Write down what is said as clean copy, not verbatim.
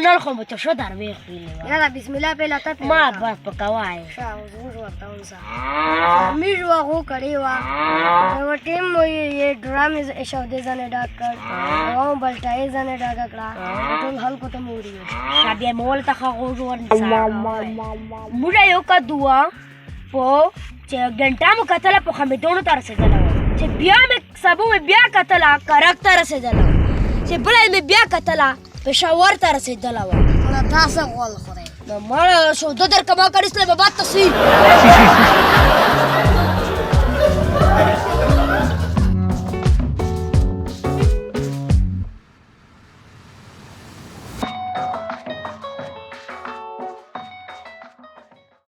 نن خو مو ته ښه دروېغ ویلې وه یاره بسم الله پیله ته پیل ما وکړه. بس په کوای ښه اوس موږ ورته ونیسه. میز واغو کړې وه یوه ټیم مو یې ډرام ایښودې ځانې ډاک کړ یوه مو بلټایي ځانې ډاکه کړه ټول خلکو ته مو وړي ښه بیا مې ولته ښه غوږ ورنیسه موږ یو کدو وه په چې ګنټه مو کتله په خمیدونو ته رسېدله وه چې بیا مې سبو مې بیا کتله کرک ته رسېدله وه چې بله مې بیا کتله پېښور ته رسېدله وه نو تا څه غول خورئ نو مړه سودا درکړه ما کړې اسلام آباد ته ځي